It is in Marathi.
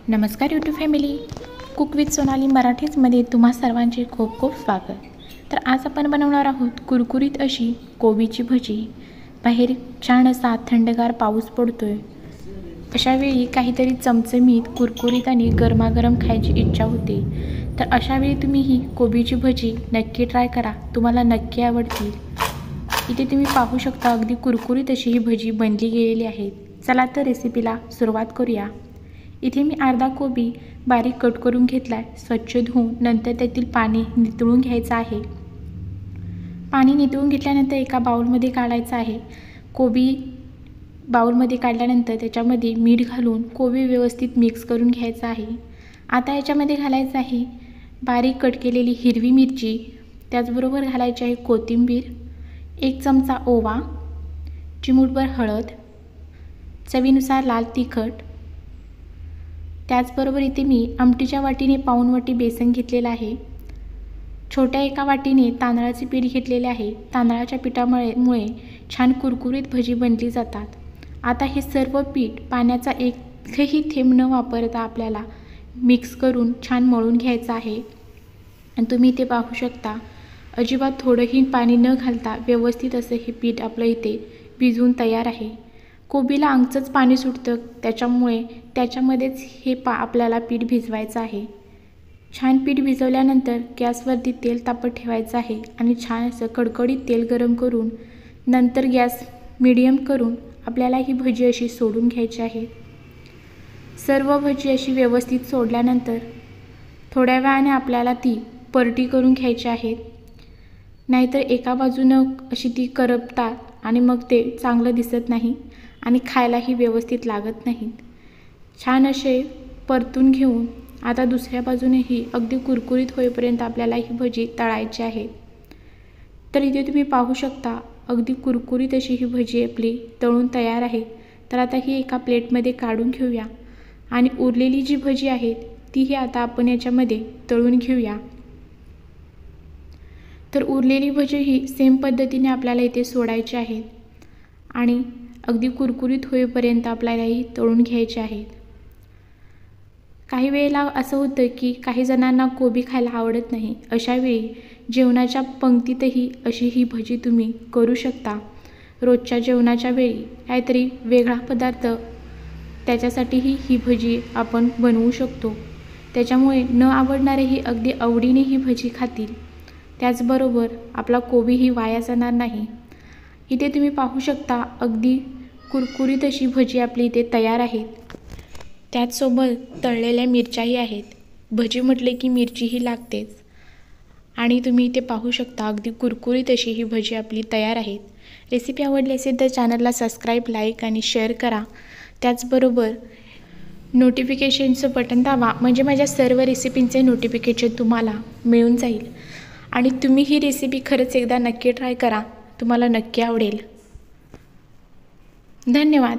नमस्कार YouTube family, cook with Sonali मराठीजमध्ये तुम्हा सर्वांचे खूप खूप स्वागत. तर आज आपण बनवणार आहोत कुरकुरीत अशी कोबीची भजी. बाहेर छान असा थंडगार पाऊस पडतोय. अशा वेळी काहीतरी चमचमीत कुरकुरीत आणि गरमागरम खायची इच्छा होते. तर अशा वेळी तुम्ही ही कोबीची भजी नक्की ट्राय करा, तुम्हाला नक्की आवडतील. इथे तुम्ही पाहू शकता अगदी कुरकुरीत अशी ही भजी बनली गेलेली आहे. चला तर रेसिपीला सुरुवात करूया. इथे मी अर्धा कोबी बारीक कट करून घेतला आहे. स्वच्छ धुवून नंतर त्यातील पाणी नितळून घ्यायचं आहे. पाणी नितळून घेतल्यानंतर एका बाउलमध्ये काढायचं आहे. कोबी बाउलमध्ये काढल्यानंतर त्याच्यामध्ये मीठ घालून कोबी व्यवस्थित मिक्स करून घ्यायचं आहे. आता याच्यामध्ये घालायचं आहे बारीक कट केलेली हिरवी मिरची, त्याचबरोबर घालायची आहे कोथिंबीर, 1 चमचा ओवा, चिमूटभर हळद, चवीनुसार लाल तिखट. त्याचबरोबर इथे मी आमटीच्या वाटीने पाऊण वाटी बेसन घेतलेलं आहे. छोट्या एका वाटीने तांदळाचे पीठ घेतलेले आहे. तांदळाच्या पिठामुळे छान कुरकुरीत भजी बनली जातात. आता हे सर्व पीठ पाण्याचा एकही थेंब न वापरता आपल्याला मिक्स करून छान मळून घ्यायचं आहे. आणि तुम्ही इथे पाहू शकता अजिबात थोडंही पाणी न घालता व्यवस्थित असं हे पीठ आपलं इथे भिजवून तयार आहे. कोबीला अंगचंच पाणी सुटतं, त्याच्यामुळे त्याच्यामध्येच हे आपल्याला पीठ भिजवायचं आहे. छान पीठ भिजवल्यानंतर गॅसवरती तेल तापत ठेवायचं आहे आणि छान असं कडकडीत तेल गरम करून नंतर गॅस मीडियम करून आपल्याला ही भजी अशी सोडून घ्यायची आहे. सर्व भजी अशी व्यवस्थित सोडल्यानंतर थोड्या वेळाने आपल्याला ती परटी करून घ्यायची आहे. नाहीतर एका बाजूनं अशी ती करपतात आणि मग ते चांगलं दिसत नाही आणि खायलाही व्यवस्थित लागत नाहीत. छान असे परतून घेऊन आता दुसऱ्या बाजूनेही अगदी कुरकुरीत होईपर्यंत आपल्याला ही भजी तळायची आहे. तर इथे तुम्ही पाहू शकता अगदी कुरकुरीत अशी ही भजी आपली तळून तयार आहे. तर आता ही एका प्लेटमध्ये काढून घेऊया आणि उरलेली जी भजी आहे तीही आता आपण याच्यामध्ये तळून घेऊया. तर उरलेली भजी ही सेम पद्धतीने आपल्याला इथे सोडायची आहे आणि अगदी कुरकुरीत होईपर्यंत आपल्याला ही तळून घ्यायची आहेत. काही वेळेला असं होतं की काही जणांना कोबी खायला आवडत नाही. अशा वेळी जेवणाच्या पंक्तीतही अशी ही भजी तुम्ही करू शकता. रोजच्या जेवणाच्या वेळी काहीतरी वेगळा पदार्थ त्याच्यासाठीही ही भजी आपण बनवू शकतो. त्याच्यामुळे न आवडणारेही अगदी आवडीने ही भजी खातील. त्याचबरोबर आपला कोबीही वाया जाणार नाही. इथे तुम्ही पाहू शकता अगदी कुरकुरीत अशी भजी आपली इथे तयार आहे. त्याचसोबत तळलेल्या मिरच्याही आहेत. भजी म्हटले की मिरचीही लागतेच. आणि तुम्ही इथे पाहू शकता अगदी कुरकुरीत अशी ही भजी आपली तयार आहेत. रेसिपी आवडली असेल तर चॅनलला सबस्क्राईब, लाईक आणि शेअर करा. त्याचबरोबर नोटिफिकेशनचं बटन दाबा, म्हणजे माझ्या सर्व रेसिपींचे नोटिफिकेशन तुम्हाला मिळून जाईल. आणि तुम्ही ही रेसिपी खरंच एकदा नक्की ट्राय करा, तुम्हाला नक्की आवडेल. धन्यवाद.